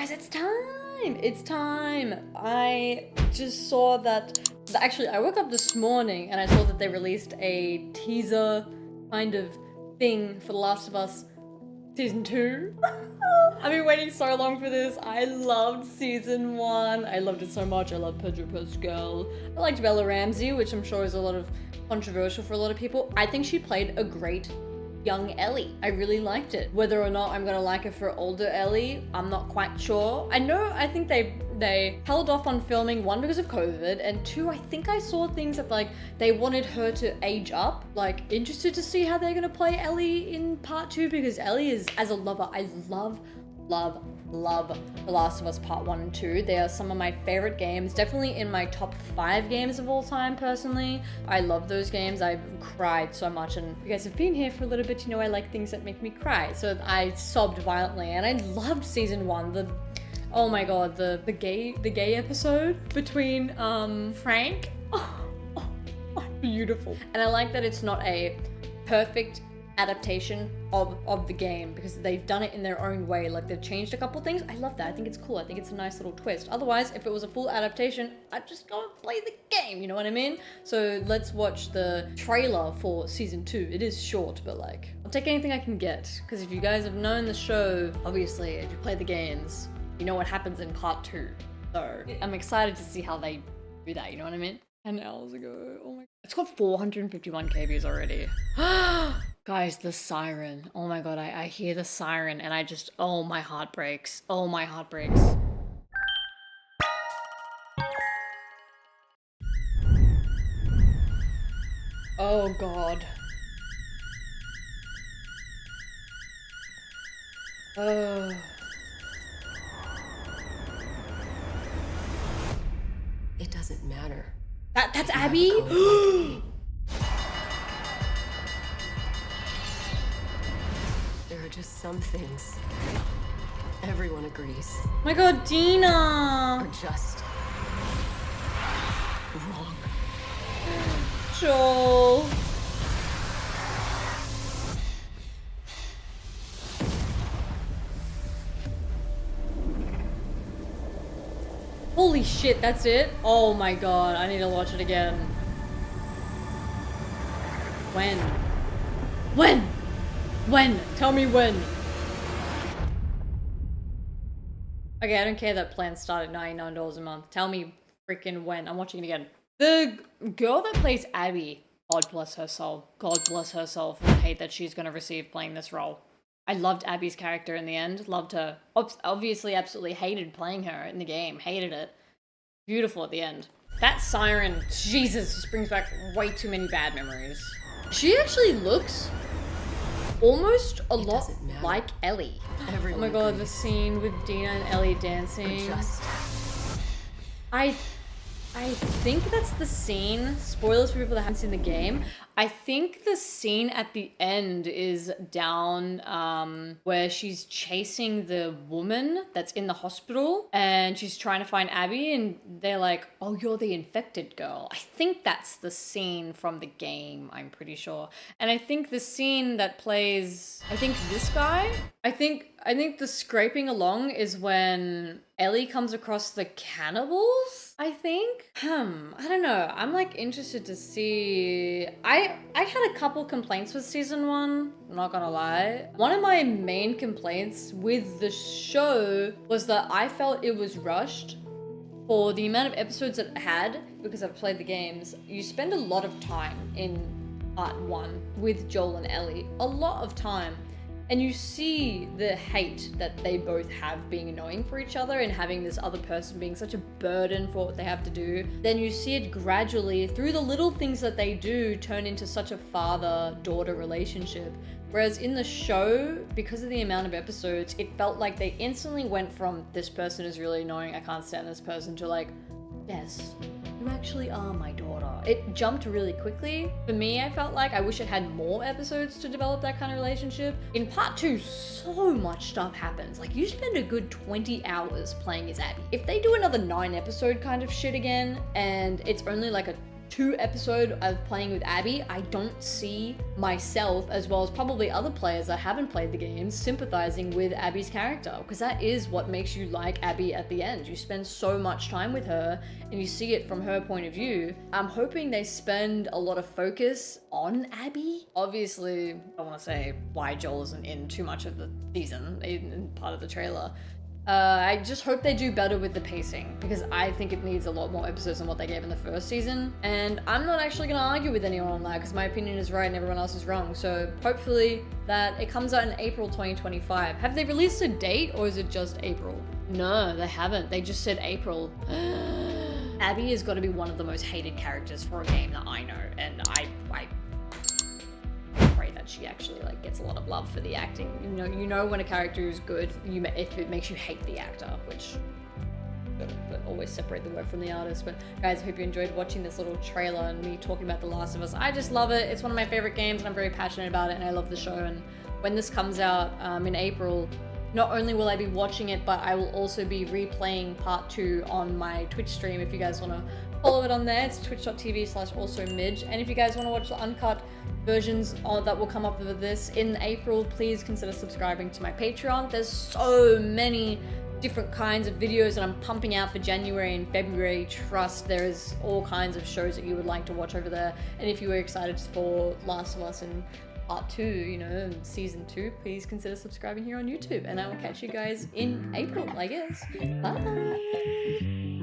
Guys, it's time. It's time. I just saw that. Actually, I woke up this morning and I saw that they released a teaser kind of thing for The Last of Us Season 2. I've been waiting so long for this. I loved Season 1. I loved it so much. I love Pedro Pascal. I liked Bella Ramsey, which I'm sure is a lot of controversial for a lot of people. I think she played a great young Ellie. I really liked it. Whether or not I'm gonna like it for older Ellie, I'm not quite sure. I think they held off on filming, one, because of COVID, and two, I think I saw things that like they wanted her to age up. Like, interested to see how they're gonna play Ellie in part 2, because Ellie is, as a lover, I love The Last of Us Part 1 and 2. They are some of my favorite games, definitely in my top 5 games of all time personally. I love those games. I've cried so much, and if you guys have been here for a little bit, you know I like things that make me cry. So I sobbed violently, and I loved Season 1. Oh my god, the gay episode between Frank. Beautiful. And I like that it's not a perfect adaptation of the game, because they've done it in their own way. Like, they've changed a couple things. I love that. I think it's cool. I think it's a nice little twist. Otherwise, if it was a full adaptation, I'd just go and play the game, you know what I mean? So let's watch the trailer for Season 2. It is short, but like, I'll take anything I can get, because if you guys have known the show, obviously, if you play the games, you know what happens in Part 2. So I'm excited to see how they do that, you know what I mean? 10 hours ago. Oh my god. It's got 451k views already. Guys, the siren. Oh my god, I hear the siren and I just, oh, my heart breaks. Oh, my heart breaks. Oh god. Oh. It doesn't matter. That's Abby? There are just some things everyone agrees My god, Dina! are just wrong. Joel. Holy shit, that's it? Oh my god, I need to watch it again. When? When? When? Tell me when. Okay, I don't care that plans start at $99 a month. Tell me freaking when. I'm watching it again. The girl that plays Abby, God bless her soul. God bless her soul for the hate that she's gonna receive playing this role. I loved Abby's character in the end. Loved her. Obviously, absolutely hated playing her in the game. Hated it. Beautiful at the end. That siren, Jesus, just brings back way too many bad memories. She actually looks almost a lot like Ellie. Everyone Oh my god, the agrees. scene with Dina and Ellie dancing. Just I think that's the scene, spoilers for people that haven't seen the game, I think the scene at the end is down where she's chasing the woman that's in the hospital and she's trying to find Abby and they're like, oh, you're the infected girl. I think that's the scene from the game, I'm pretty sure. And I think the scene that plays, I think this guy, I think the scraping along is when Ellie comes across the cannibals, I think. I don't know. I'm like interested to see. I had a couple complaints with Season 1, I'm not gonna lie. One of my main complaints with the show was that I felt it was rushed for the amount of episodes it had, because I've played the games. You spend a lot of time in Part 1 with Joel and Ellie. A lot of time. And you see the hate that they both have being annoying for each other and having this other person being such a burden for what they have to do. Then you see it gradually, through the little things that they do, turn into such a father-daughter relationship. Whereas in the show, because of the amount of episodes, it felt like they instantly went from, this person is really annoying, I can't stand this person, to like, yes, you actually are my daughter. It jumped really quickly. For me, I felt like I wish it had more episodes to develop that kind of relationship. In Part 2, so much stuff happens. Like, you spend a good 20 hours playing as Abby. If they do another 9 episode kind of shit again, and it's only like a 2 episode of playing with Abby, I don't see myself, as well as probably other players that haven't played the games, sympathizing with Abby's character, because that is what makes you like Abby at the end. You spend so much time with her and you see it from her point of view. I'm hoping they spend a lot of focus on Abby. Obviously, I don't want to say why Joel isn't in too much of the season, in part of the trailer. I just hope they do better with the pacing, because I think it needs a lot more episodes than what they gave in the first season. And I'm not actually going to argue with anyone on that, because my opinion is right and everyone else is wrong. So hopefully that it comes out in April 2025. Have they released a date, or is it just April? No, they haven't. They just said April. Abby has got to be one of the most hated characters for a game that I know, and I pray that she actually like gets a lot of love for the acting. You know when a character is good, if it makes you hate the actor, which but always separate the work from the artist. But guys, I hope you enjoyed watching this little trailer and me talking about The Last of Us. I just love it. It's one of my favorite games and I'm very passionate about it, and I love the show. And when this comes out in April, not only will I be watching it, but I will also be replaying part 2 on my Twitch stream. If you guys want to follow it on there, it's twitch.tv/alsomidge. And if you guys want to watch the uncut versions that will come up with this in April, please consider subscribing to my Patreon. There's so many different kinds of videos that I'm pumping out for January and February. Trust, there is all kinds of shows that you would like to watch over there. And if you were excited for Last of Us and part 2, season 2, please consider subscribing here on YouTube. And I will catch you guys in April, I guess. Bye!